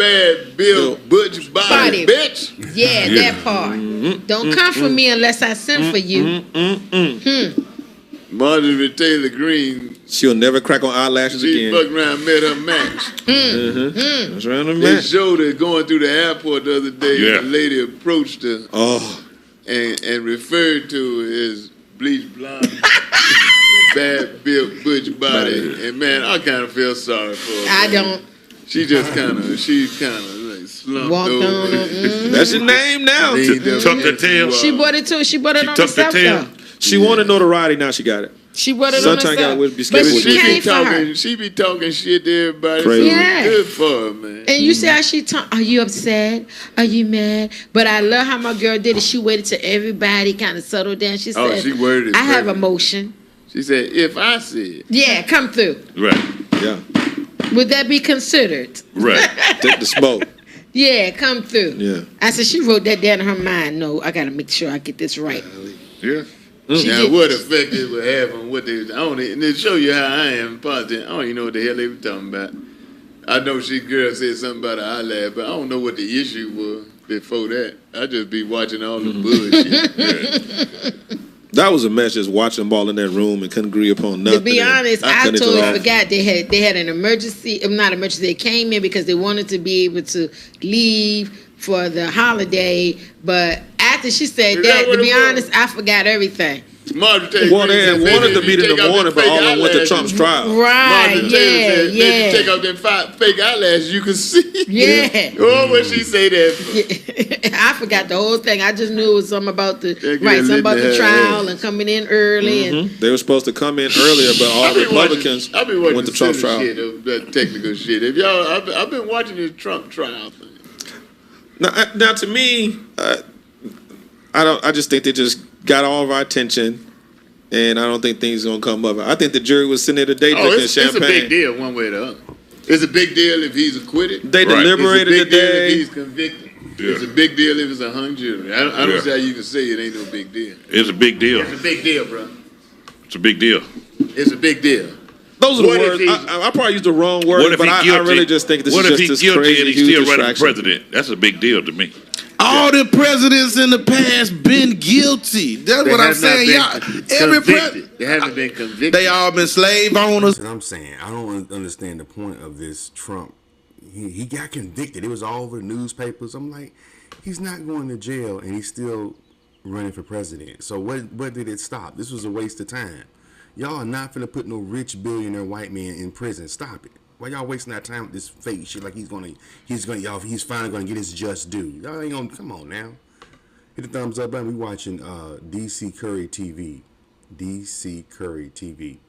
bad Bill Butch body, bitch. Yeah, that part. Don't come for me unless I send for you. Marjorie Taylor Greene. She'll never crack on eyelashes she again. She fucked around and met her match. That's right, they showed her going through the airport the other day. Yeah. The lady approached her and referred to her as bleach blonde, bad built butch body. And man, I kind of feel sorry for her. I don't. She just kind of like slumped walked over. That's your name now. Tucked her tail. She bought it too. She bought it on herself though. She wanted notoriety. Now she got it. She bought it on herself. But she be talking shit to everybody. Crazy. So it's good for her, man. And you see how she talk? Are you upset? Are you mad? But I love how my girl did it. She waited till everybody kind of settled down. She said, she worded it I have emotion. She said, if I said. Yeah, come through. Right. Yeah. Would that be considered? Right. Take the smoke. Yeah, come through. Yeah. I said, she wrote that down in her mind. No, I got to make sure I get this right. Yeah. Now, what effect it would have on what they... and to show you how I am in politics, I don't even know what the hell they were talking about. I know girl said something about her eyelash, but I don't know what the issue was before that. I just be watching all the bullshit. That was a mess, just watching them all in that room and couldn't agree upon nothing. To be honest, I totally forgot they had an emergency. Not emergency. They came in because they wanted to be able to leave for the holiday, but after she said that, to be honest, I forgot everything. Marjorie wanted to meet in the morning, but all went to Trump's trial. Right, yeah. Take out them fake eyelashes you can see. Yeah. Oh, what she say that for? I forgot the whole thing. I just knew it was something about the trial and coming in early. And they were supposed to come in earlier, but all the Republicans went to Trump's trial. That technical shit. I've been watching this Trump trial thing. Now, to me, I just think they just got all of our attention, and I don't think things are gonna come up. I think the jury was sitting there today drinking champagne. It's a big deal one way or the other. It's a big deal if he's acquitted. They deliberated today. It's a big deal if he's convicted. Yeah. It's a big deal if it's a hung jury. I don't see how you can say it ain't no big deal. It's a big deal. It's a big deal, bro. It's a big deal. It's a big deal. Those are the words. I probably used the wrong word, but I really just think this is just this crazy, and he's still running for president? That's a big deal to me. All the presidents in the past been guilty. That's what I'm saying. Y'all, they haven't been convicted. They all been slave owners. And I'm saying, I don't understand the point of this Trump. He got convicted. It was all over the newspapers. I'm like, he's not going to jail, and he's still running for president. So what did it stop? This was a waste of time. Y'all are not finna put no rich billionaire white man in prison. Stop it. Why y'all wasting that time with this fake shit? Like he's finally gonna get his just due. Y'all ain't gonna, come on now. Hit the thumbs up button. We watching DC Curry TV. DC Curry TV.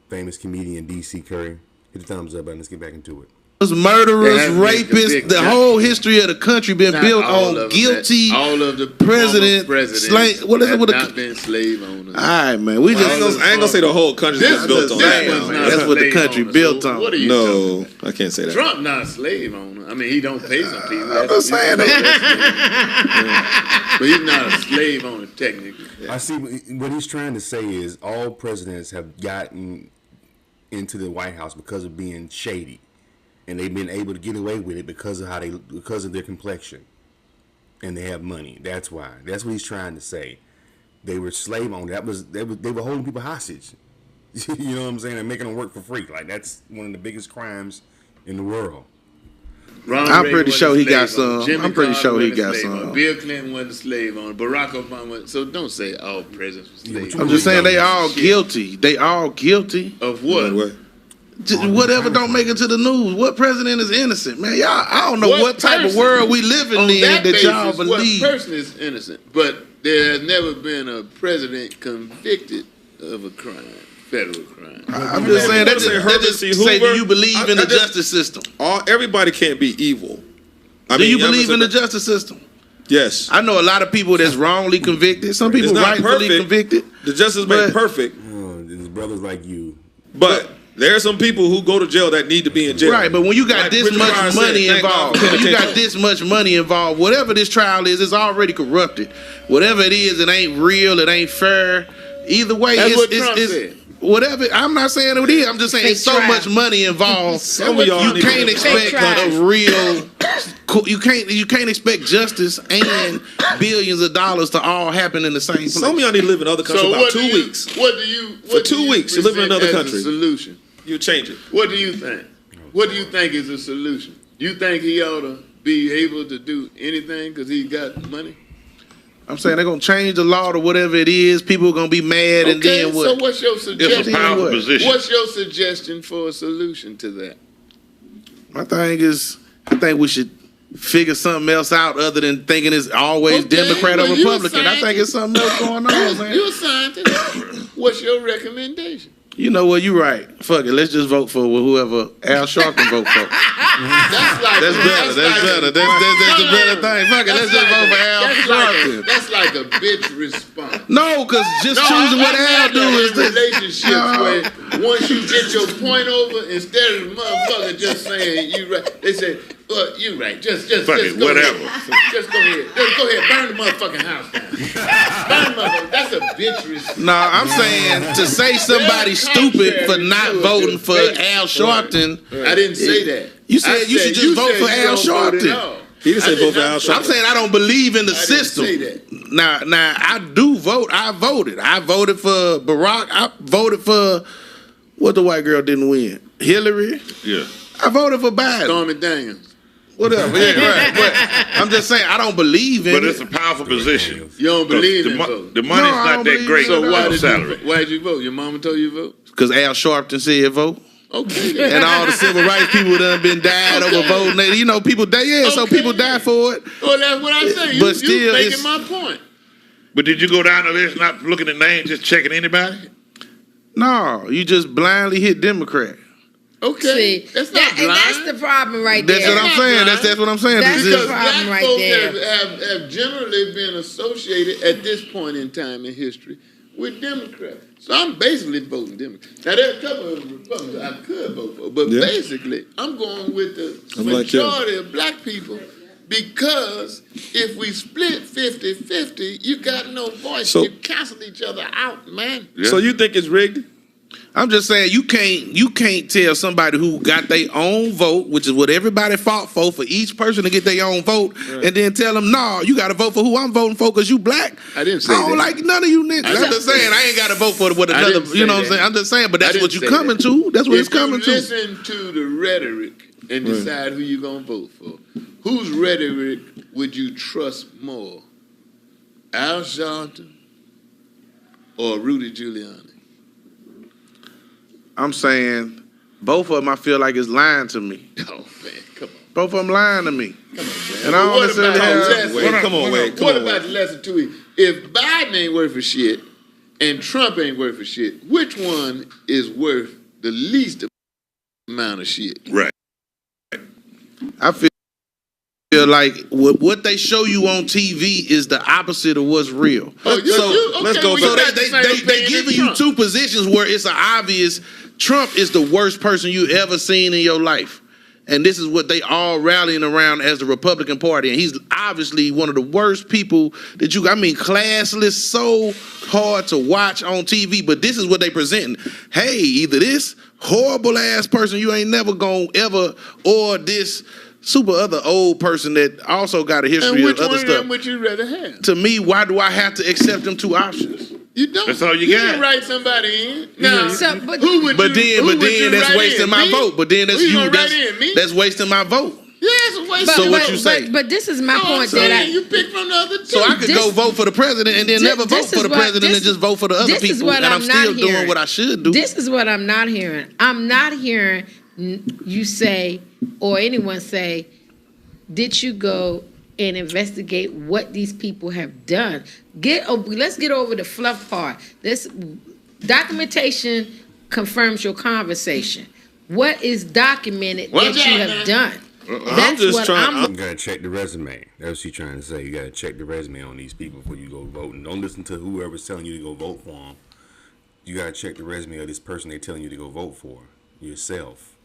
Famous comedian DC Curry. Hit the thumbs up button. Let's get back into it. Murderers, rapists, the whole history of the country been built on guilty all of the presidents. What is it with not been slave owners? All right, man. I ain't gonna say the whole country's been built on that. That's what the country built on. What are you no, I can't say that. Trump not a slave owner. I mean, he don't pay some people. I'm just saying that. But he's not a slave owner technically. I see what he's trying to say is all presidents have gotten into the White House because of being shady. And they've been able to get away with it because of their complexion, and they have money. That's why. That's what he's trying to say. They were slave owners. They were holding people hostage. You know what I'm saying? And making them work for free. Like that's one of the biggest crimes in the world. I'm pretty sure he got some. I'm pretty sure he got some. Bill Clinton wasn't a slave owner. Barack Obama. So don't say all presidents were slave owners. I'm just saying they all guilty. They all guilty of what? Whatever don't make it to the news. What president is innocent, man? Y'all, I don't know what type of world we living in that y'all believe. What person is innocent? But there has never been a president convicted of a crime, federal crime. I'm just saying that just say, do you believe in the justice system? Everybody can't be evil. Do you believe in the justice system? Yes. I know a lot of people that's wrongly convicted. Some people rightfully convicted. The justice made perfect. There's brothers like you. But there are some people who go to jail that need to be in jail. Right, but when you got this much money involved, whatever this trial is, it's already corrupted. Whatever it is, it ain't real, it ain't fair. Either way, it's whatever. I'm not saying it is. I'm just saying it's so much money involved. You can't expect a real you can't expect justice and billions of dollars to all happen in the same place. Some of y'all need to live in other countries for about 2 weeks. For 2 weeks, you live in another country. Solution. You change it. What do you think? What do you think is a solution? You think he ought to be able to do anything because he got money? I'm saying they're gonna change the law to whatever it is. People are gonna be mad, and then what? So what's your suggestion? It's a powerful position. What's your suggestion for a solution to that? My thing is, I think we should figure something else out other than thinking it's always Democrat or Republican. I think it's something else going on, man. You're a scientist. What's your recommendation? You know what? You're right. Fuck it. Let's just vote for whoever Al Sharpton vote for. That's better. That's the better thing. Fuck it. Let's just vote for Al Sharpton. That's like a bitch response. No, because just choosing what Al do is this. Relationships where once you get your point over, instead of the motherfucker just saying you right, they say, well, you right. Just fuck it, go whatever. Ahead. Just go ahead. Just go ahead. Burn the motherfucking house down. Burn the motherfucker. That's a bitch response. Nah, I'm saying to say somebody's stupid for not voting for Al Sharpton. I didn't say that. You said you should just vote for Al Sharpton. He didn't say vote for Al Sharpton. I'm saying I don't believe in the system. Now I do vote. I voted. I voted for Barack. I voted for what the white girl didn't win. Hillary. Yeah. I voted for Biden. Stormy Daniels. Whatever. Yeah, right. But I'm just saying I don't believe in it. But it's a powerful position. You don't believe in the money's not that great. So why salary. did you vote? Your mama told you to vote? Because Al Sharpton said vote. Okay. And all the civil rights people done been died over voting. You know, people die. Yeah, so people die for it. Well, that's what I'm saying. But still, you making my point. But did you go down the list, not looking at names, just checking anybody? No, you just blindly hit Democrat. Okay, See, that's not blind. and that's the problem right there. That's what I'm saying. That's what I'm saying. That's Because the problem black right folks there. have generally been associated at this point in time in history with Democrats. So I'm basically voting Democrat. Now there are a couple of Republicans I could vote for, but basically I'm going with the majority of black people because if we split 50-50, you got no voice. So, you cancel each other out, man. Yeah. So you think it's rigged? I'm just saying you can't tell somebody who got their own vote, which is what everybody fought for each person to get their own vote, and then tell them, no, you got to vote for who I'm voting for because you black. I didn't say that. I don't like none of you niggas. I'm just saying I ain't got to vote for what another. You know what I'm saying? I'm just saying, but that's what you coming to. That's what it's coming to. Listen to the rhetoric and decide who you're gonna vote for. Whose rhetoric would you trust more, Al Sharpton or Rudy Giuliani? I'm saying both of them I feel like is lying to me. Oh, man, come on. Both of them lying to me. Come on, man. And I don't necessarily have... What about the lesson 2 weeks? If Biden ain't worth a shit and Trump ain't worth a shit, which one is worth the least amount of shit? Right. I feel like what they show you on TV is the opposite of what's real. Let's go. So they giving you two positions where it's an obvious Trump is the worst person you ever seen in your life. And this is what they all rallying around as the Republican Party. And he's obviously one of the worst people that classless, so hard to watch on TV. But this is what they presenting. Hey, either this horrible ass person you ain't never gonna ever, or this super other old person that also got a history of other stuff. And which one of them would you rather have? To me, why do I have to accept them two options? You don't. That's all you You got. can write somebody in. Now, but then that's wasting my vote. But then that's that's wasting my vote. Yeah, it's a waste. So what you say? But this is my point you pick from the other two. So I could go vote for the president and then never vote for the president and just vote for the other people, and I'm still doing what I should do. This is what I'm not hearing. I'm not hearing you say or anyone say, did you go and investigate what these people have done? Let's get over the fluff part. This documentation confirms your conversation. What is documented that you have done? That's what I'm. You gotta check the resume. That's what she's trying to say. You gotta check the resume on these people before you go vote, and don't listen to whoever's telling you to go vote for them. You gotta check the resume of this person they're telling you to go vote for yourself.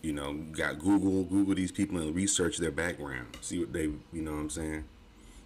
You know, got Google these people and research their background. See what they, you know what I'm saying?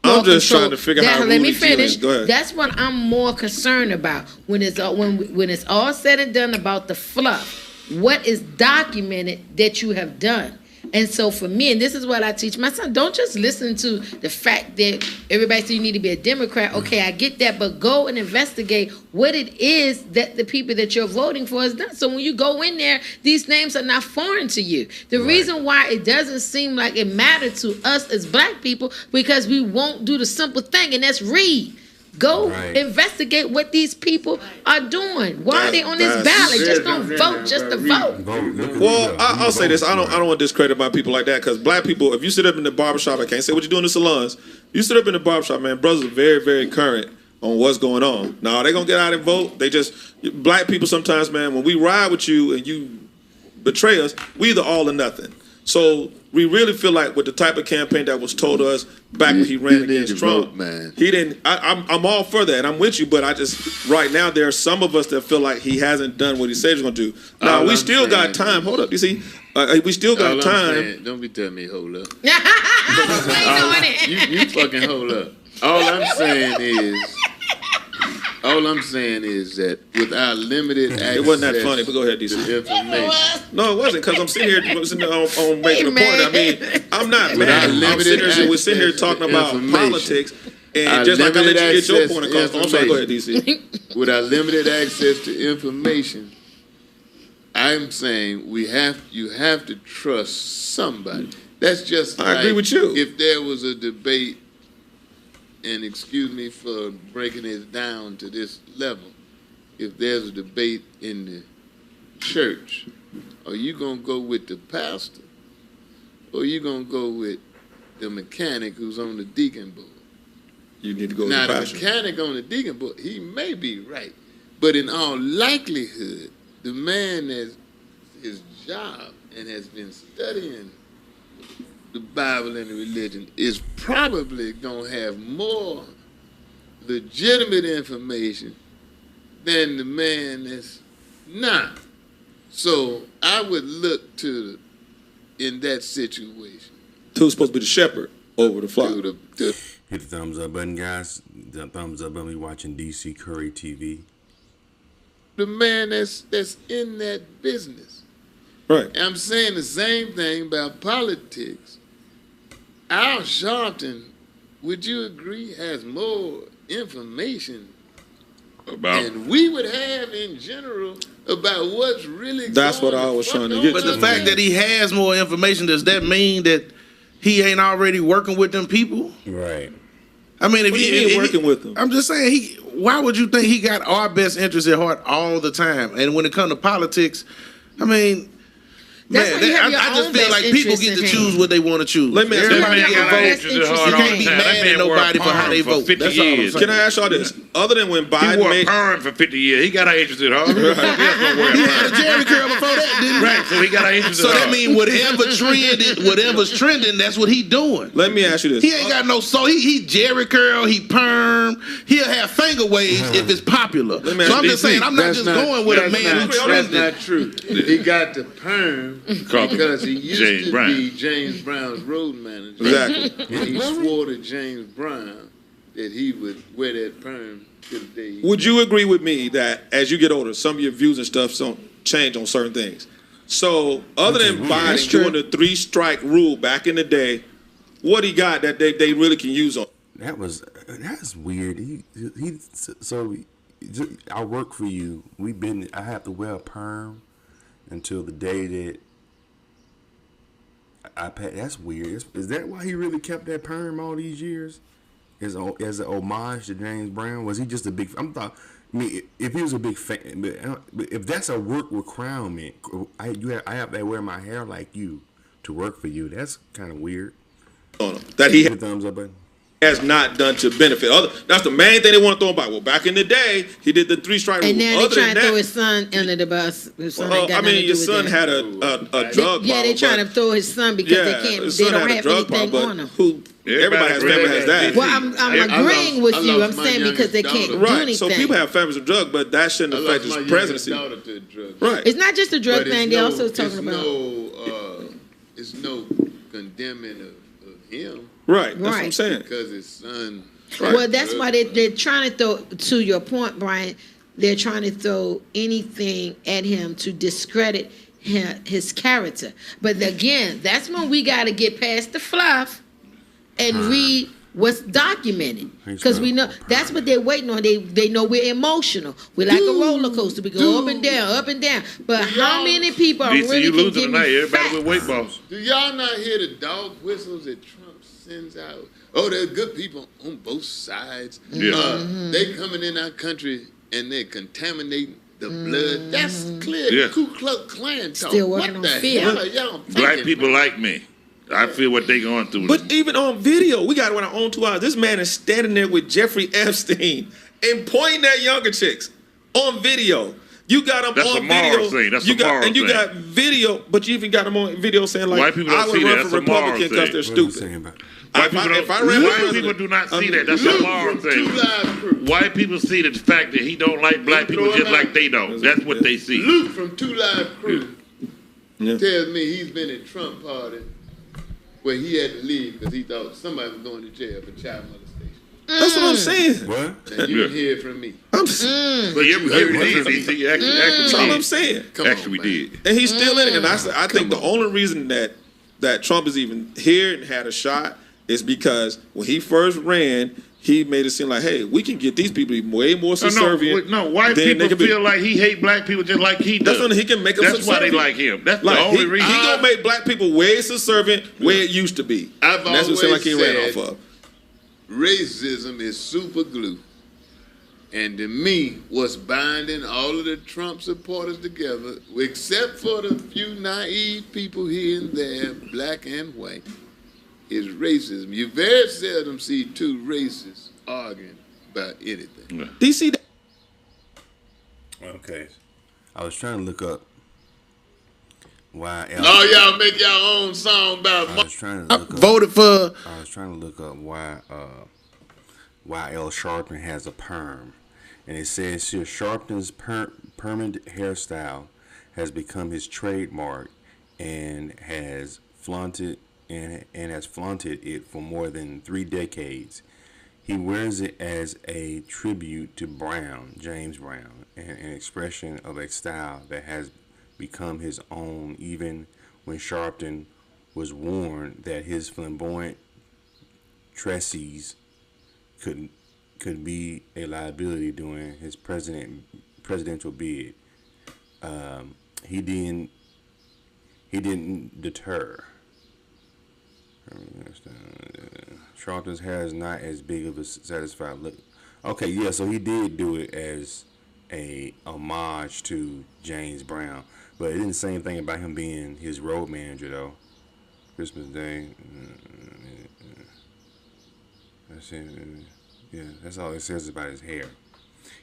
I'm just trying to figure out how. Let me finish. That's what I'm more concerned about. When it's all said and done about the fluff, what is documented that you have done? And so for me, and this is what I teach my son, don't just listen to the fact that everybody says you need to be a Democrat. Okay, I get that, but go and investigate what it is that the people that you're voting for has done. So when you go in there, these names are not foreign to you. The reason why it doesn't seem like it mattered to us as black people, because we won't do the simple thing, and that's read. Go investigate what these people are doing. Why are they on this ballot? Just don't vote just to vote. Well, I'll say this. I don't want to discredit my people like that, because black people, if you sit up in the barbershop, I can't say what you do in the salons. You sit up in the barbershop, man, brothers are very, very current on what's going on. Now, are they going to get out and vote? Black people sometimes, man, when we ride with you and you betray us, we either all or nothing. So we really feel like with the type of campaign that was told to us back when he ran against Trump, vote, man. He didn't. I'm all for that, and I'm with you. But right now there are some of us that feel like he hasn't done what he said he was going to do. Now we still got time. Hold up, you see, we still got time. Don't be telling me hold up. I was waiting on it. You fucking hold up. All I'm saying is that with our limited access, it wasn't that funny. But go ahead, DC. to information. No, it wasn't, because I'm sitting here on making a point. I mean, I'm not mad. We're sitting here talking about politics, and just like I let you get your point across. I'm sorry, go ahead, DC. With our limited access to information, I'm saying you have to trust somebody. That's just I agree with you. If there was a debate, and excuse me for breaking it down to this level, if there's a debate in the church, are you going to go with the pastor, or are you going to go with the mechanic who's on the deacon board? You need to go now, with the pastor. pastor. The mechanic on the deacon board, he may be right, but in all likelihood, the man that's his job and has been studying the Bible and the religion is probably going to have more legitimate information than the man that's not. So I would look to, in that situation, Who's supposed to be the shepherd over the flock? to Hit the thumbs up button, guys. The thumbs up button. We watching DC Curry TV. the man that's in that business. Right. I'm saying the same thing about politics. Al Sharpton, would you agree, has more information than we would have in general about what's really That's going what I was trying to get But to. the fact that he has more information, does that mean that he ain't already working with them people? Right. I mean, if What do you mean working with them? I'm just saying, why would you think he got our best interest at heart all the time? And when it comes to politics, I mean, That's why you have your I just own feel best like people interest get in to hand. choose what they want to choose. Let me ask you- Everybody That man get got votes. best interest You in can't hand. be mad at nobody for how they vote. That's all I'm saying. Can I ask y'all this? Other than when He Biden wore made... perm for 50 years. He got our interest at heart. He had a Jerry curl before that, didn't he? Right, so he got our interest So at that heart. means whatever's trending, that's what he doing. Let me ask you this. He ain't got no soul. He Jerry curl, he perm. He'll have finger waves if it's popular. me So ask I'm you just saying, I'm not just going with a man who's That's trending. not true. He got the perm because he used James to Brown. be James Brown's road manager. Exactly. And he swore to James Brown that he would wear that perm to the day he Would you agree with me that as you get older, some of your views and stuff change on certain things? So, other than Biden doing the 3-strike rule back in the day, what he got that they really can use on? That's weird. I work for you. I have to wear a perm until the day that I pay. That's weird. Is that why he really kept that perm all these years? As an homage to James Brown? Was he just a big? If he was a big fan, but if that's a work requirement, I have to wear my hair like you to work for you. That's kind of weird. That he Hit the thumbs up button. has not done to benefit other. That's the main thing they want to throw about. Well, back in the day, he did the 3-strike rule. And now they Other trying than to throw that, his son under the bus. His son ain't got I nothing mean, to your do with son that. had a drug problem. Yeah, they trying to throw his son because yeah, they can't. his They son don't had a have drug anything problem, on him. Everybody has family has that. Well, I'm agreeing with you. I'm saying because they can't do Right. anything. So people have families with drugs, but that shouldn't affect his presidency. daughter to drugs. Right. It's not just a drug But thing. They also talking about. It's no condemning of him Right. That's what I'm Right. saying. because his son. Well, that's why they're trying to throw. To your point, Brian, they're trying to throw anything at him to discredit his character. But again, that's when we got to get past the fluff and read what's documented, because we know that's what they're waiting on. They know we're emotional. We're like a roller coaster. We go up and down. But how many people are DC, really you can losing give tonight. me Everybody facts? with weight boss. Do y'all not hear the dog whistles that Trump sends out? Oh, there are good people on both sides. Yeah. They coming in our country and they're contaminating the blood. That's clear. Yeah. Ku Klux Klan talk. Still working what on the fear. hell are y'all Black thinking, people man? like me. I feel what they going through. But even on video, we got it on our own 2 hours. This man is standing there with Jeffrey Epstein and pointing at younger chicks on video. You got him That's on a moral video. thing. That's you a got, moral and you thing. got video, but you even got him on video saying like, White people don't I would see run that. for That's a moral Republican because thing. they're What I'm stupid. saying about White people, if I don't, ran for white president, people do not see I mean, that. That's a Luke moral from thing. 2 Live Crew. White people see the fact that he don't like black people just like they don't. That's what they see. Luke from 2 Live Crew Yeah. tells me he's been at Trump party where he had to leave because he thought somebody was going to jail for child molestation. That's what I'm saying. what? Now, you didn't hear it from me. I'm, But yeah, we did. DC. Actually, that's all we I'm did. saying. Come Actually, on, we man. did. And he's still in it. And I think the only reason that Trump is even here and had a shot is because when he first ran, he made it seem like, hey, we can get these people way more subservient. No, white than they people can be. feel like he hate black people just like he does. That's when he can make them That's why they subservient. like him. That's Like the only he reason. gonna make black people way subservient where it used to be. I've And that's what it seemed like he always ran said- off of. Racism is super glue. And to me, what's binding all of the Trump supporters together, except for the few naive people here and there, black and white, is racism. You very seldom see two races arguing about anything. DC. Okay. I was trying to look up why. Oh, y'all make your own song about I was trying to look up. Voted for. I was trying to look up why L. Sharpton has a perm, and it says here Sharpton's permanent hairstyle has become his trademark and has flaunted it for more than 3 decades. He wears it as a tribute to James Brown, and an expression of a style that has become his own, even when Sharpton was warned that his flamboyant tresses could be a liability during his presidential bid. He didn't deter. Sharpton's hair is not as big of a satisfied look. Okay, yeah, so he did do it as a homage to James Brown, but it didn't say anything about him being his road manager though. Christmas Day. That's it. Yeah, that's all it says about his hair.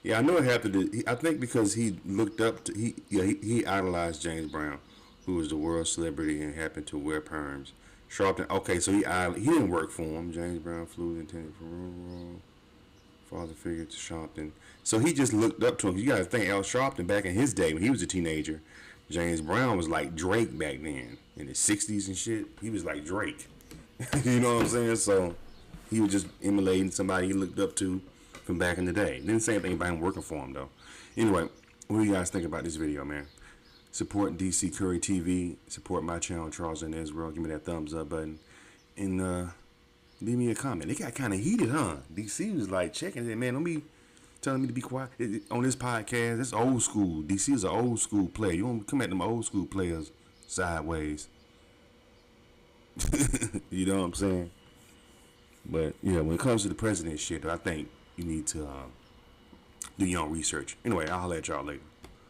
Yeah, I know it had to do. I think because he looked up to he idolized James Brown, who was the world celebrity and happened to wear perms. Sharpton. Okay, so he didn't work for him. James Brown flew intended for father figure to Sharpton. So he just looked up to him. You got to think Al Sharpton back in his day when he was a teenager. James Brown was like Drake back then in the 60s and shit. He was like Drake. You know what I'm saying? So he was just emulating somebody he looked up to from back in the day. Didn't say anything about him working for him though. Anyway, what do you guys think about this video, man? Support DC Curry TV. Support my channel, Charles and Israel. Give me that thumbs up button. And leave me a comment. They got kind of heated, huh? DC was like checking it. Man, don't be telling me to be quiet. On this podcast, it's old school. DC is an old school player. You don't come at them old school players sideways. You know what I'm saying? But, yeah, when it comes to the president shit, I think you need to do your own research. Anyway, I'll holler at y'all later.